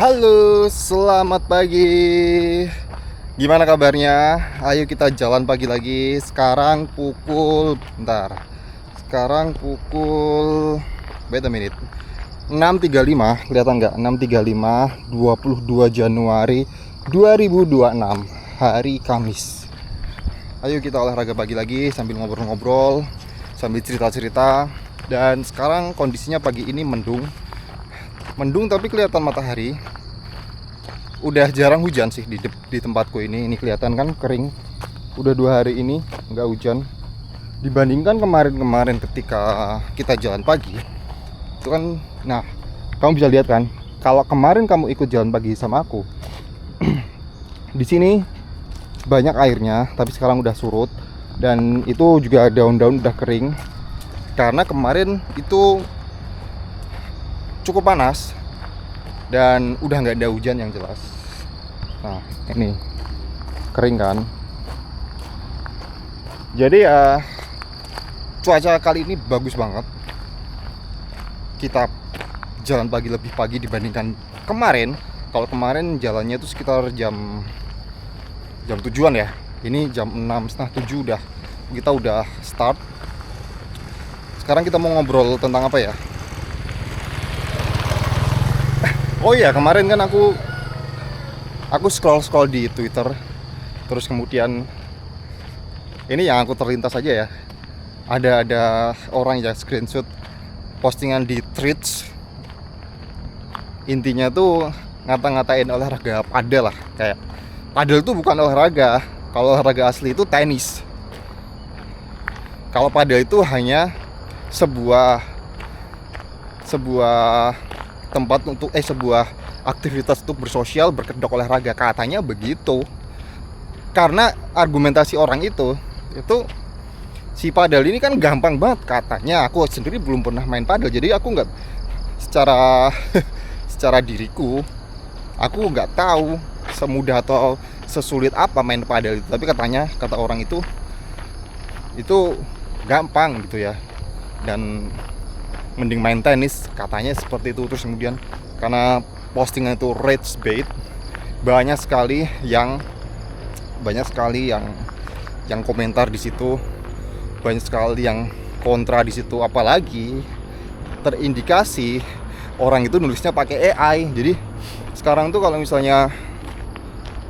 Halo, selamat pagi. Gimana kabarnya? Ayo kita jalan pagi lagi. Sekarang pukul wait a minute. 6.35, kelihatan nggak? 6.35, 22 Januari 2026, hari Kamis. Ayo kita olahraga pagi lagi sambil ngobrol-ngobrol, sambil cerita-cerita. Dan sekarang kondisinya pagi ini mendung tapi kelihatan matahari. Udah jarang hujan sih di tempatku ini kelihatan kan kering. Udah 2 hari ini nggak hujan. Dibandingkan kemarin ketika kita jalan pagi itu kan, nah kamu bisa lihat kan, kalau kemarin kamu ikut jalan pagi sama aku, di sini banyak airnya, tapi sekarang udah surut. Dan itu juga daun-daun udah kering karena kemarin itu cukup panas dan udah nggak ada hujan yang jelas. Nah ini kering kan. Jadi cuaca kali ini bagus banget. Kita jalan pagi lebih pagi dibandingkan kemarin. Kalau kemarin jalannya itu sekitar jam 7-an ya. Ini jam 6, setengah 7 kita udah start. Sekarang kita mau ngobrol tentang apa ya? Oh iya, kemarin kan aku scroll di Twitter. Terus kemudian ini yang aku terlintas aja ya. Ada orang yang screenshot postingan di Threads. Intinya tuh ngata-ngatain olahraga padel lah. Kayak padel itu bukan olahraga. Kalau olahraga asli itu tenis. Kalau padel itu hanya sebuah tempat untuk sebuah aktivitas untuk bersosial, berkedok olahraga, katanya begitu. Karena argumentasi orang itu si padel ini kan gampang banget katanya. Aku sendiri belum pernah main padel, jadi aku nggak secara diriku aku nggak tahu semudah atau sesulit apa main padel itu. Tapi kata orang itu gampang gitu ya, dan mending main tenis, katanya seperti itu. Terus kemudian karena postingan itu rage bait, banyak sekali yang komentar di situ, banyak sekali yang kontra di situ. Apalagi terindikasi orang itu nulisnya pakai AI. Jadi sekarang tuh kalau misalnya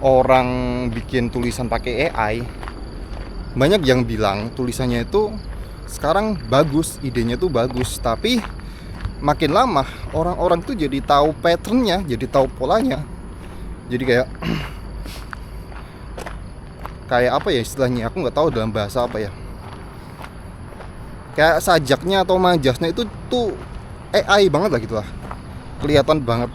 orang bikin tulisan pakai AI, banyak yang bilang tulisannya itu sekarang bagus, idenya tuh bagus, tapi makin lama orang-orang tuh jadi tahu patternnya, jadi tahu polanya. Jadi kayak apa ya istilahnya, aku nggak tahu dalam bahasa apa ya, kayak sajaknya atau majasnya itu tuh AI banget lah gitu lah, kelihatan banget.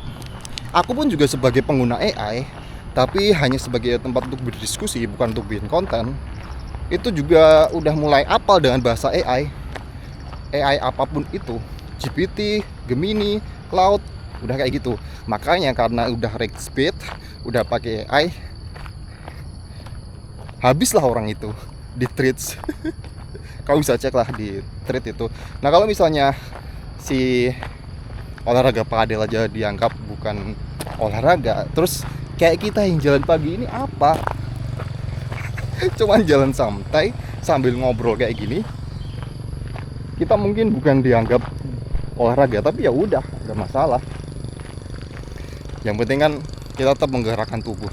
Aku pun juga sebagai pengguna AI, tapi hanya sebagai tempat untuk berdiskusi, bukan untuk bikin konten. Itu juga udah mulai apal dengan bahasa AI apapun itu, GPT, Gemini, Cloud, udah kayak gitu. Makanya karena udah rate speed, udah pakai AI, habislah orang itu di threads. Kau bisa cek lah di thread itu. Nah kalau misalnya si olahraga padel aja dianggap bukan olahraga, terus kayak kita yang jalan pagi ini apa? Cuman jalan santai sambil ngobrol kayak gini, kita mungkin bukan dianggap olahraga, tapi ya udah, nggak masalah. Yang penting kan kita tetap menggerakkan tubuh.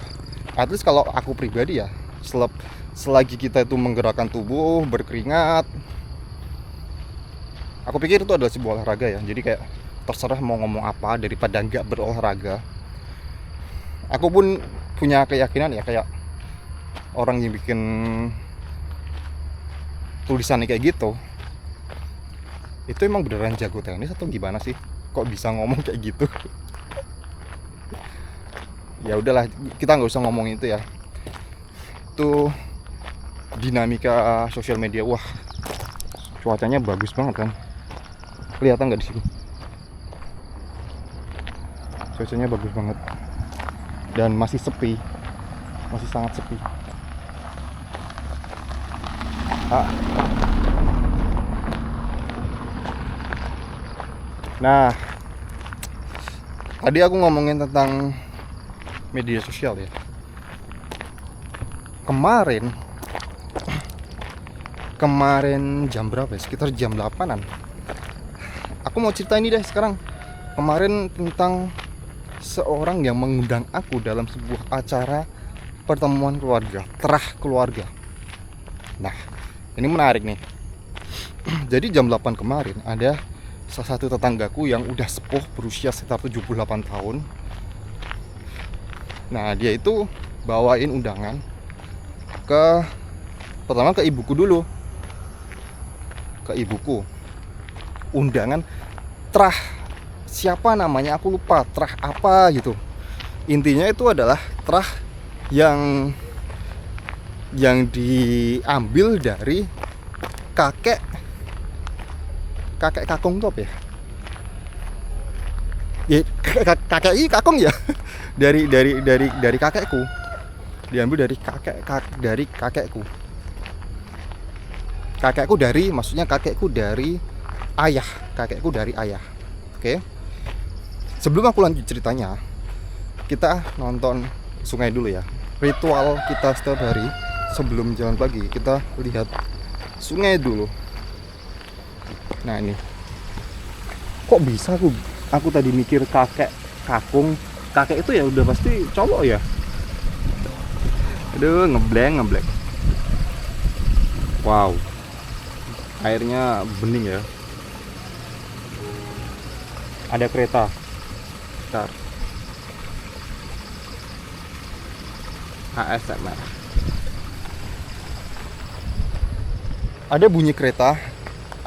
At least kalau aku pribadi ya, selagi kita itu menggerakkan tubuh, berkeringat, aku pikir itu adalah sebuah olahraga ya. Jadi kayak terserah mau ngomong apa daripada nggak berolahraga. Aku pun punya keyakinan ya, kayak orang yang bikin tulisannya kayak gitu, itu emang beneran jago tenis atau gimana sih? Kok bisa ngomong kayak gitu? Ya udahlah, kita nggak usah ngomong itu ya. Itu dinamika sosial media. Wah, cuacanya bagus banget kan? Kelihatan nggak di sini? Cuacanya bagus banget dan masih sepi, masih sangat sepi. Nah, Tadi aku ngomongin tentang media sosial ya. Kemarin jam berapa ya? Sekitar jam 8-an. Aku mau cerita ini deh sekarang. Kemarin tentang seorang yang mengundang aku dalam sebuah acara pertemuan keluarga, terah keluarga. Nah, ini menarik nih. Jadi jam 8 kemarin ada salah satu tetanggaku yang udah sepuh, berusia sekitar 78 tahun. Nah, dia itu bawain undangan pertama ke ibuku dulu. Ke ibuku. Undangan terah, siapa namanya aku lupa, terah apa gitu. Intinya itu adalah terah yang diambil dari kakek kakung top ya. Ya kakek ini kakung ya. dari kakekku. Diambil dari kakekku. Maksudnya kakekku dari ayah. Oke. Sebelum aku lanjut ceritanya, kita nonton sungai dulu ya. Ritual kita setiap hari sebelum jalan pagi, kita lihat sungai dulu. Nah, ini. Kok bisa aku tadi mikir kakek itu ya udah pasti cowok ya. Aduh, ngeblank. Wow. Airnya bening ya. Ada kereta. Bentar. ASMR. Ada bunyi kereta.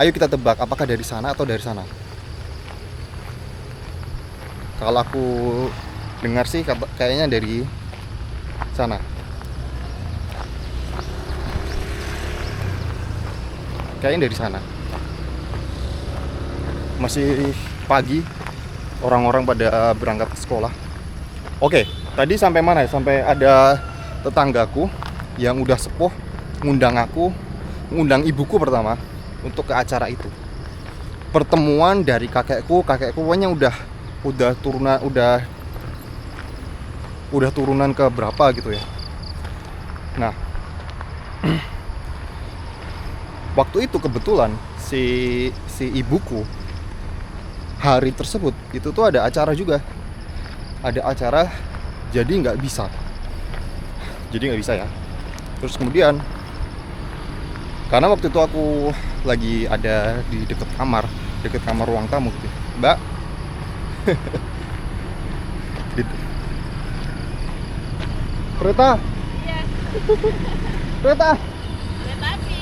Ayo kita tebak apakah dari sana atau dari sana. Kalau aku dengar sih kayaknya dari sana. Kayaknya dari sana. Masih pagi, orang-orang pada berangkat ke sekolah. Oke, tadi sampai mana ya? Sampai ada tetanggaku yang udah sepuh ngundang ibuku pertama untuk ke acara itu. Pertemuan dari kakekku pokoknya udah turunan ke berapa gitu ya. Nah, waktu itu kebetulan si ibuku hari tersebut itu tuh ada acara juga. Ada acara, jadi nggak bisa ya. Terus kemudian karena waktu itu aku lagi ada di dekat kamar ruang tamu gitu. Mbak. Kereta. Iya. Kereta. Kereta api.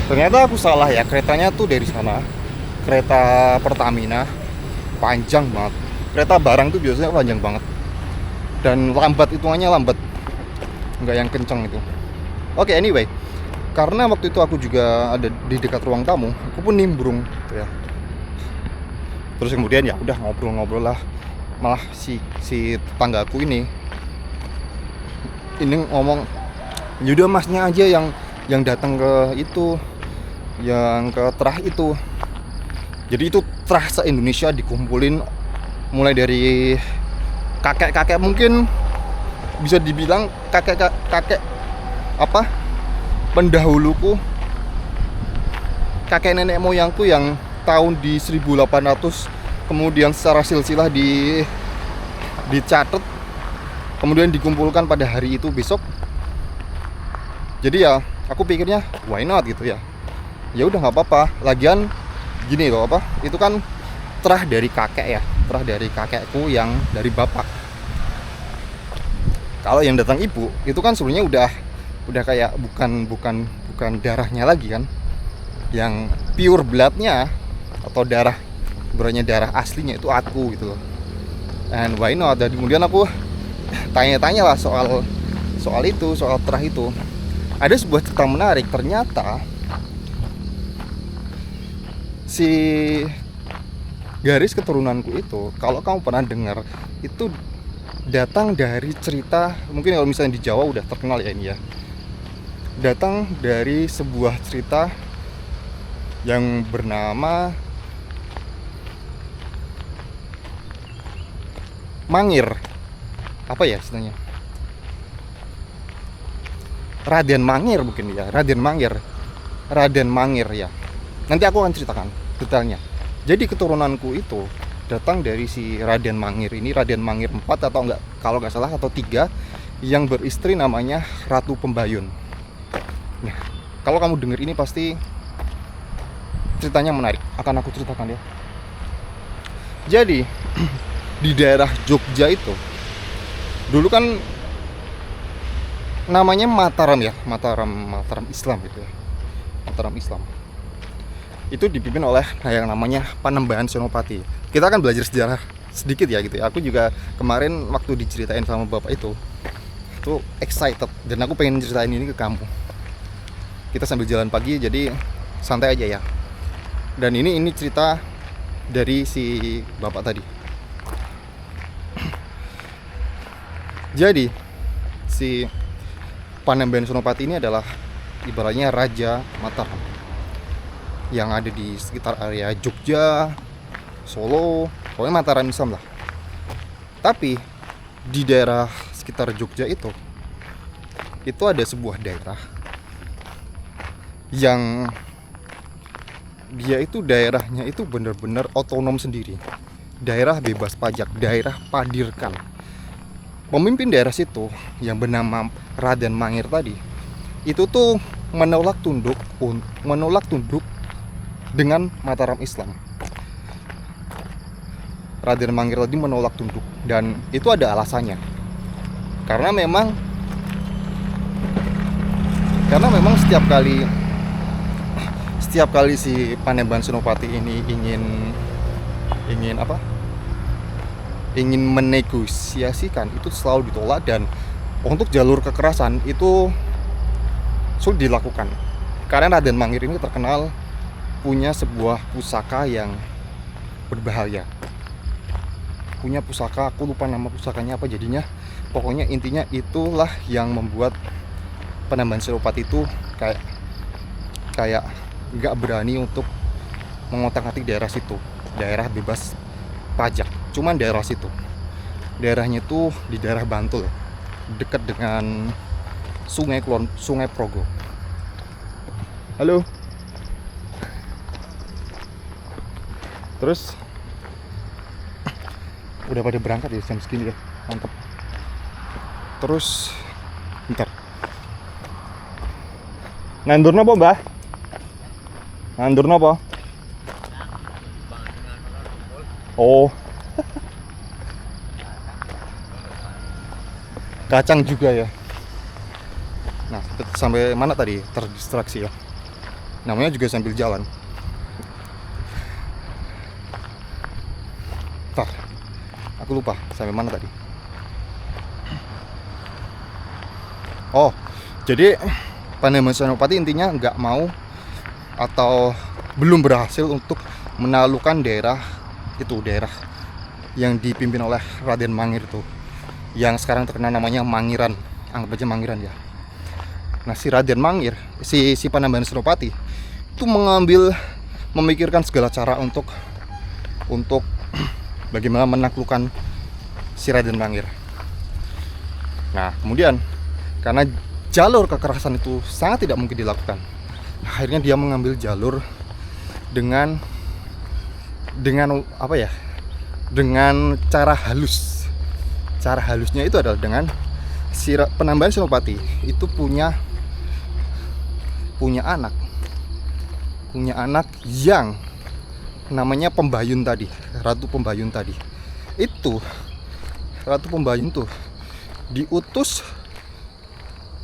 Ternyata aku salah ya, keretanya tuh dari sana. Kereta Pertamina, panjang banget. Kereta barang tuh biasanya panjang banget. Dan lambat, hitungannya lambat. Nggak yang kenceng itu. Oke, anyway. Karena waktu itu aku juga ada di dekat ruang tamu, aku pun nimbrung gitu ya. Terus kemudian ya udah ngobrol-ngobrol lah. Malah si tetanggaku ini ngomong, yaudah masnya aja yang datang ke itu, yang ke terah itu. Jadi itu terah se-Indonesia dikumpulin, mulai dari kakek mungkin bisa dibilang kakek apa, pendahuluku, kakek nenek moyangku yang tahun di 1800, kemudian secara silsilah dicatat, kemudian dikumpulkan pada hari itu besok. Jadi ya aku pikirnya why not gitu ya. Ya udah nggak apa-apa. Lagian gini loh, apa? Itu kan terah dari kakek ya, terah dari kakekku yang dari bapak. Kalau yang datang ibu itu kan sebenarnya udah kayak bukan darahnya lagi kan. Yang pure bloodnya atau darah aslinya itu aku gitu loh. and why not. Dan kemudian aku tanya-tanya lah soal terah itu. Ada sebuah cerita menarik. Ternyata si garis keturunanku itu, kalau kamu pernah dengar, itu datang dari cerita, mungkin kalau misalnya di Jawa udah terkenal ya ini ya, datang dari sebuah cerita yang bernama Mangir. Apa ya istilahnya? Raden Mangir mungkin ya, Raden Mangir ya. Nanti aku akan ceritakan detailnya. Jadi keturunanku itu datang dari si Raden Mangir ini, Raden Mangir 4 atau enggak, kalau nggak salah, atau 3, yang beristri namanya Ratu Pembayun. Nah, kalau kamu denger ini pasti ceritanya menarik, akan aku ceritakan ya. Jadi di daerah Jogja itu dulu kan namanya Mataram ya, Mataram Islam gitu ya, Mataram Islam. Itu dipimpin oleh yang namanya Panembahan Senopati. Kita akan belajar sejarah sedikit ya gitu ya. Aku juga kemarin waktu diceritain sama bapak itu excited, dan aku pengen ceritain ini ke kamu. Kita sambil jalan pagi, jadi santai aja ya. Dan ini cerita dari si bapak tadi. Jadi si Panembahan Senopati ini adalah ibaratnya Raja Mataram yang ada di sekitar area Jogja, Solo, pokoknya Mataram Islam lah. Tapi di daerah sekitar Jogja itu ada sebuah daerah yang dia itu daerahnya itu benar-benar otonom sendiri, daerah bebas pajak, daerah Padirkan. Pemimpin daerah situ yang bernama Raden Mangir tadi itu tuh menolak tunduk dengan Mataram Islam. Raden Mangir tadi menolak tunduk, dan itu ada alasannya. Karena memang setiap kali si Panembahan Senopati ini ingin menegosiasikan, itu selalu ditolak, dan untuk jalur kekerasan itu sulit dilakukan. Karena Raden Mangir ini terkenal punya sebuah pusaka yang berbahaya. Punya pusaka, aku lupa nama pusakanya apa jadinya. Pokoknya intinya itulah yang membuat Panembahan Senopati itu kayak nggak berani untuk mengotak-atik daerah situ, daerah bebas pajak. Cuman daerah situ, daerahnya itu di daerah Bantul, dekat dengan Sungai Progo. Halo. Terus udah pada berangkat ya jam segini ya, mantap. Terus bentar, nandur nopo mbah? Nandur nopo? Oh, kacang juga ya. Nah, sampai mana tadi? Terdistraksi ya. Namanya juga sambil jalan. Ntar, aku lupa sampai mana tadi. Oh, jadi Panembahan Senopati intinya nggak mau atau belum berhasil untuk menaklukkan daerah yang dipimpin oleh Raden Mangir itu, yang sekarang terkenal namanya Mangiran, anggap aja Mangiran ya. Nah, si Raden Mangir, si Panembahan Senopati itu memikirkan segala cara untuk bagaimana menaklukkan si Raden Mangir. Nah, kemudian karena jalur kekerasan itu sangat tidak mungkin dilakukan, akhirnya dia mengambil jalur dengan apa ya? Dengan cara halus. Cara halusnya itu adalah dengan si Panembahan Senopati itu punya anak yang namanya Pembayun tadi, Ratu Pembayun tadi. Itu Ratu Pembayun tuh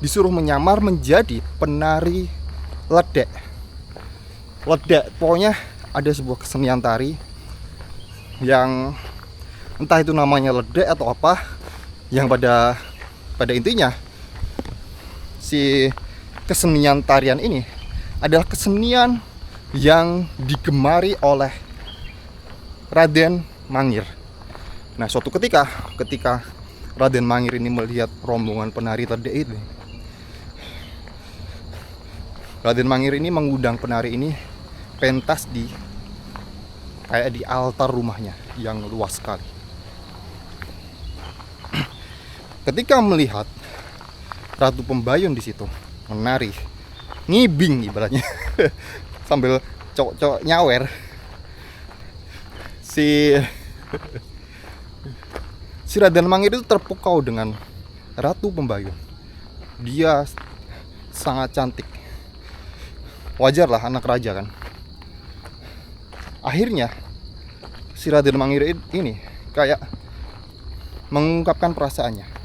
disuruh menyamar menjadi penari ledek. Pokoknya ada sebuah kesenian tari yang entah itu namanya ledek atau apa, yang pada intinya si kesenian tarian ini adalah kesenian yang digemari oleh Raden Mangir. Nah, suatu ketika Raden Mangir ini melihat rombongan penari ledek ini, Raden Mangir ini mengundang penari ini pentas di altar rumahnya yang luas sekali. Ketika melihat Ratu Pembayun di situ menari, ngibing ibaratnya sambil cowok-cowok nyawer, si Raden Mangir itu terpukau dengan Ratu Pembayun. Dia sangat cantik. Wajar lah, anak raja kan. Akhirnya si Raden Mangir ini kayak mengungkapkan perasaannya.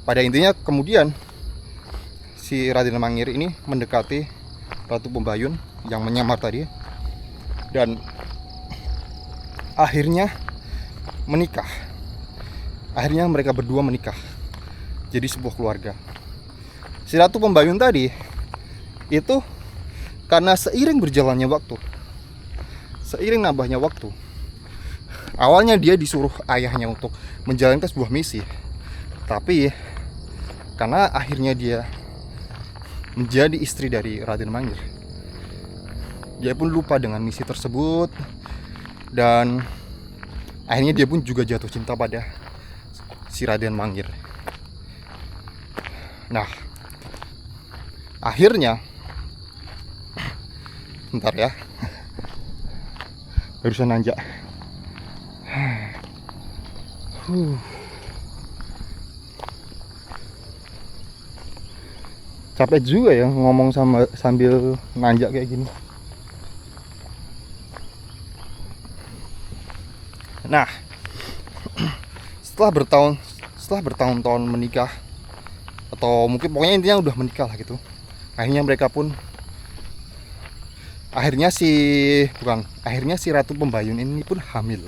Pada intinya kemudian si Raden Mangir ini mendekati Ratu Pembayun yang menyamar tadi, dan akhirnya menikah. Akhirnya mereka berdua menikah, jadi sebuah keluarga. Si Ratu Pembayun tadi itu karena seiring berjalannya waktu, seiring nambahnya waktu, awalnya dia disuruh ayahnya untuk menjalankan sebuah misi, tapi karena akhirnya dia menjadi istri dari Raden Mangir, dia pun lupa dengan misi tersebut, dan akhirnya dia pun juga jatuh cinta pada si Raden Mangir. Nah, akhirnya, bentar ya, barusan nanjak. Capek juga ya ngomong sambil nanjak kayak gini. Nah, setelah bertahun-tahun menikah, atau mungkin pokoknya intinya udah menikah lah gitu, akhirnya si Ratu Pembayun ini pun hamil.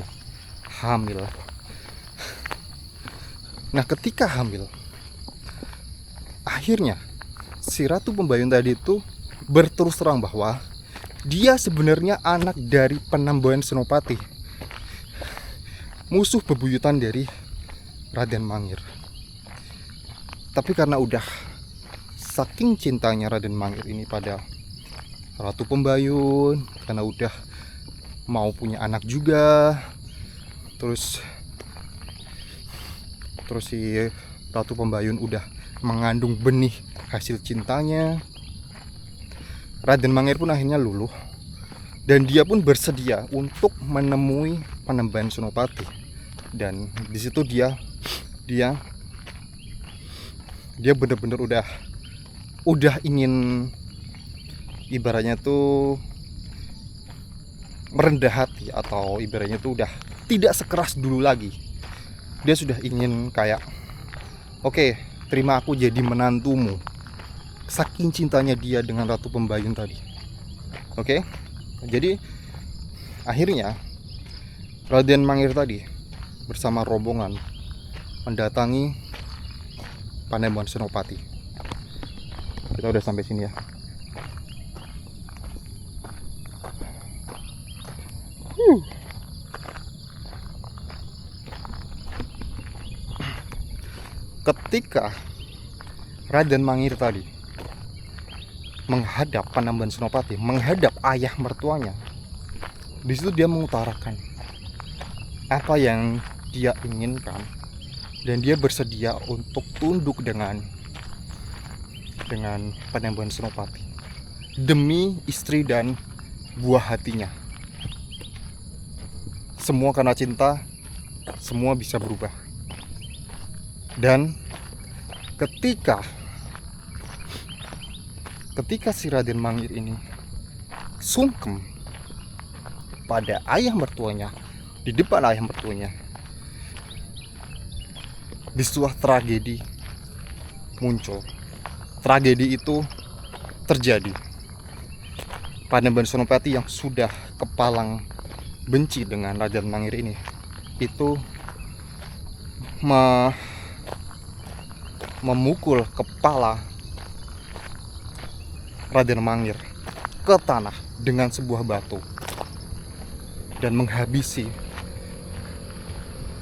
Nah, ketika hamil, akhirnya si Ratu Pembayun tadi itu berterus terang bahwa dia sebenarnya anak dari Panembahan Senopati, musuh bebuyutan dari Raden Mangir. Tapi karena udah saking cintanya Raden Mangir ini pada Ratu Pembayun, karena udah mau punya anak juga, terus si Ratu Pembayun udah mengandung benih hasil cintanya, Raden Mangir pun akhirnya luluh, dan dia pun bersedia untuk menemui Panembahan Senopati. Dan di situ dia benar-benar udah ingin, ibaratnya tuh merendah hati, atau ibaratnya tuh udah tidak sekeras dulu lagi. Dia sudah ingin kayak, oke, terima aku jadi menantumu. Saking cintanya dia dengan Ratu Pembayun tadi. Oke, jadi akhirnya Raden Mangir tadi bersama rombongan mendatangi Panembahan Senopati. Kita udah sampai sini ya. Ketika Raden Mangir tadi menghadap Panembahan Senopati, menghadap ayah mertuanya, di situ dia mengutarakan apa yang dia inginkan, dan dia bersedia untuk tunduk dengan Panembahan Senopati demi istri dan buah hatinya. Semua karena cinta, semua bisa berubah. Dan ketika si Raden Mangir ini sungkem pada ayah mertuanya, di depan ayah mertuanya, di sebuah tragedi muncul. Tragedi itu terjadi. Panembahan Senopati yang sudah kepalang benci dengan Raden Mangir ini itu me- memukul kepala Raden Mangir ke tanah dengan sebuah batu dan menghabisi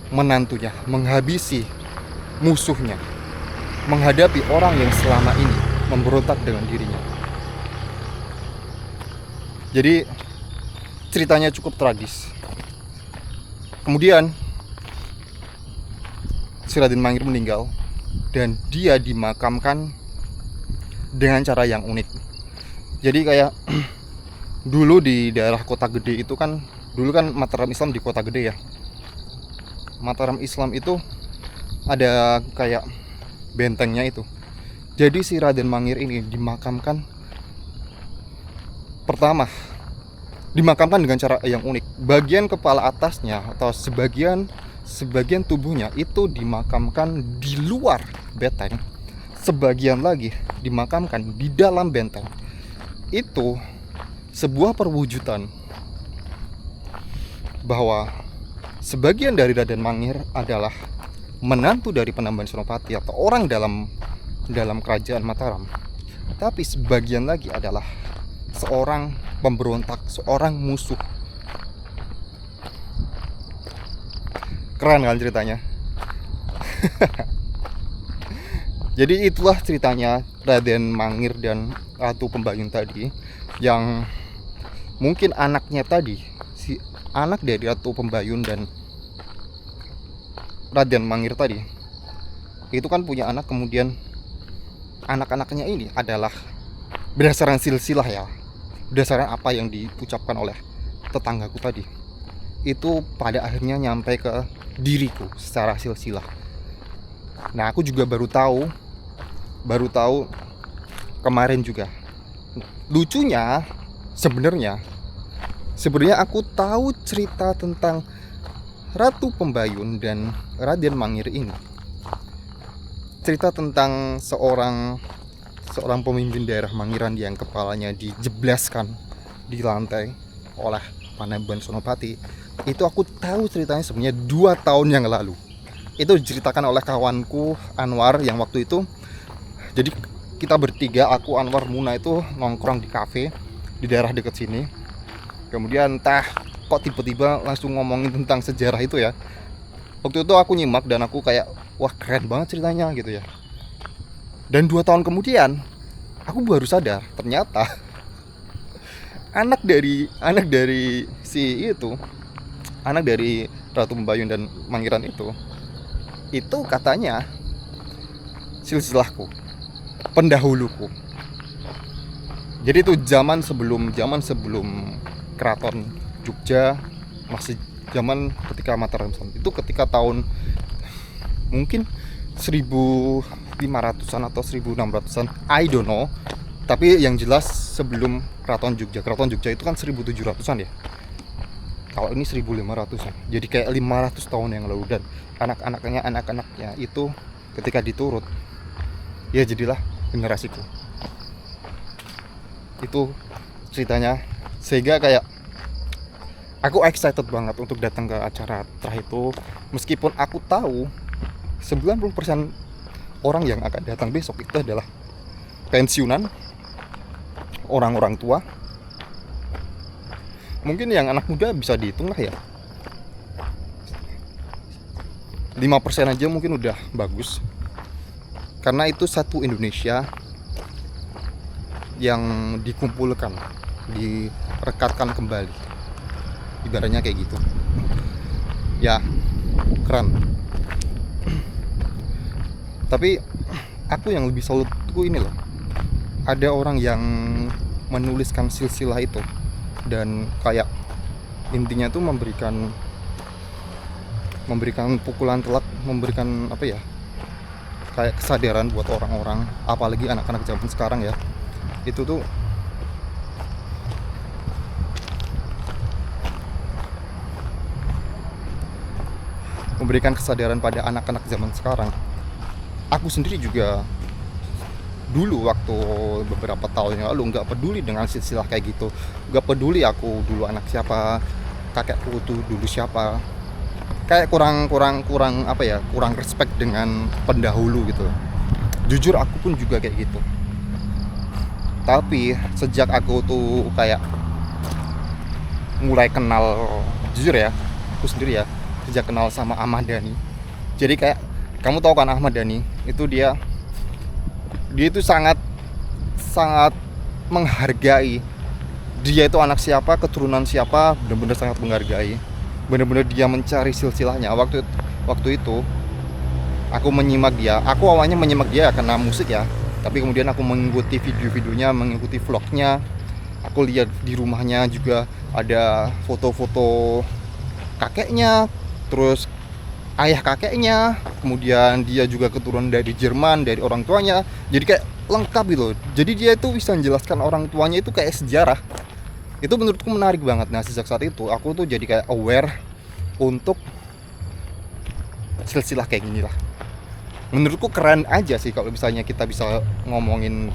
menantunya, menghabisi musuhnya, menghadapi orang yang selama ini memberontak dengan dirinya. Jadi ceritanya cukup tragis. Kemudian si Raden Mangir meninggal dan dia dimakamkan dengan cara yang unik. Jadi kayak dulu di daerah Kota Gede itu kan, dulu kan Mataram Islam di Kota Gede ya. Mataram Islam itu ada kayak bentengnya itu. Jadi si Raden Mangir ini dimakamkan dengan cara yang unik. Bagian kepala atasnya atau sebagian tubuhnya itu dimakamkan di luar benteng. Sebagian lagi dimakamkan di dalam benteng. Itu sebuah perwujudan bahwa sebagian dari Raden Mangir adalah menantu dari Penaban Senopati atau orang dalam kerajaan Mataram. Tapi sebagian lagi adalah seorang pemberontak, seorang musuh. Keren kan ceritanya? Jadi itulah ceritanya Raden Mangir dan Ratu Pembayun tadi, yang mungkin anaknya tadi, si anak dari Ratu Pembayun dan Raden Mangir tadi, itu kan punya anak, kemudian anak-anaknya ini adalah berdasarkan silsilah ya, berdasarkan apa yang diucapkan oleh tetanggaku tadi, itu pada akhirnya nyampe ke diriku secara silsilah. Nah, aku juga baru tahu kemarin juga. Lucunya sebenarnya aku tahu cerita tentang Ratu Pembayun dan Raden Mangir ini. Cerita tentang seorang pemimpin daerah Mangiran yang kepalanya dijebleskan di lantai oleh Panembahan Senopati. Itu aku tahu ceritanya sebenarnya 2 tahun yang lalu. Itu diceritakan oleh kawanku Anwar yang waktu itu. Jadi kita bertiga, aku, Anwar, Muna itu nongkrong di kafe di daerah dekat sini. Kemudian kok tiba-tiba langsung ngomongin tentang sejarah itu ya. Waktu itu aku nyimak dan aku kayak, wah keren banget ceritanya gitu ya. Dan 2 tahun kemudian aku baru sadar ternyata anak dari Ratu Pembayun dan Mangiran itu katanya silsilahku, pendahuluku. Jadi itu zaman sebelum Keraton Jogja, masih zaman ketika Mataram itu, ketika tahun mungkin 1500-an atau 1600-an, I don't know. Tapi yang jelas sebelum Keraton Jogja itu kan 1700-an ya. Kalau ini 1500-an. Jadi kayak 500 tahun yang lalu, dan anak-anaknya itu ketika diturut, ya jadilah generasiku. Itu ceritanya, sehingga kayak aku excited banget untuk datang ke acara terakhir itu, meskipun aku tahu 90% orang yang akan datang besok itu adalah pensiunan, orang-orang tua. Mungkin yang anak muda bisa dihitung lah ya, 5% aja mungkin udah bagus. Karena itu satu Indonesia yang dikumpulkan, direkatkan kembali, ibaratnya kayak gitu ya. Keren. Tapi aku yang lebih salut itu ini loh, ada orang yang menuliskan silsilah itu dan kayak intinya tuh memberikan pukulan telak, memberikan apa ya, kayak kesadaran buat orang-orang, apalagi anak-anak zaman sekarang ya. Itu tuh memberikan kesadaran pada anak-anak zaman sekarang. Aku sendiri juga dulu waktu beberapa tahun yang lalu nggak peduli dengan silsilah kayak gitu, nggak peduli aku dulu anak siapa, kakekku tuh dulu siapa. Kayak kurang apa ya, kurang respect dengan pendahulu gitu. Jujur aku pun juga kayak gitu. Tapi sejak aku tuh kayak mulai kenal, jujur ya, aku sendiri ya, sejak kenal sama Ahmad Dhani. Jadi kayak kamu tahu kan Ahmad Dhani itu dia itu sangat sangat menghargai. Dia itu anak siapa, keturunan siapa, benar-benar sangat menghargai. Benar-benar dia mencari silsilahnya. Waktu itu aku menyimak dia. Aku awalnya menyimak dia karena musik ya. Tapi kemudian aku mengikuti video-videonya, mengikuti vlognya. Aku lihat di rumahnya juga ada foto-foto kakeknya, terus ayah kakeknya, kemudian dia juga keturunan dari Jerman, dari orang tuanya. Jadi kayak lengkap gitu. Jadi dia itu bisa menjelaskan orang tuanya itu kayak sejarah. Itu menurutku menarik banget. Nah, sejak saat itu aku tuh jadi kayak aware untuk silsilah kayak gini lah. Menurutku keren aja sih kalau misalnya kita bisa ngomongin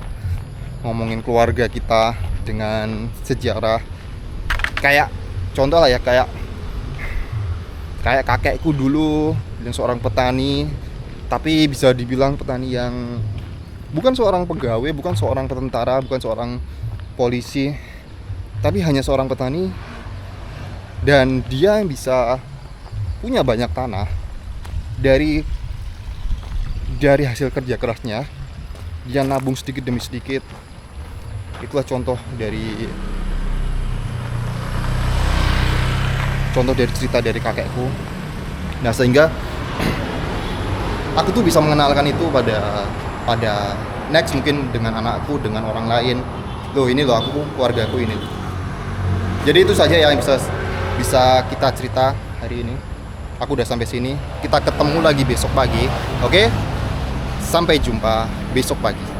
keluarga kita dengan sejarah. Kayak contoh lah ya, kayak kakekku dulu yang seorang petani, tapi bisa dibilang petani yang bukan seorang pegawai, bukan seorang tentara, bukan seorang polisi, tapi hanya seorang petani. Dan dia yang bisa punya banyak tanah dari hasil kerja kerasnya. Dia nabung sedikit demi sedikit. Itulah contoh dari cerita dari kakekku. Nah, sehingga aku tuh bisa mengenalkan itu pada next, mungkin dengan anakku, dengan orang lain. Loh, ini loh aku, keluargaku ini. Jadi itu saja yang bisa kita cerita hari ini. Aku udah sampai sini. Kita ketemu lagi besok pagi. Oke? Sampai jumpa besok pagi.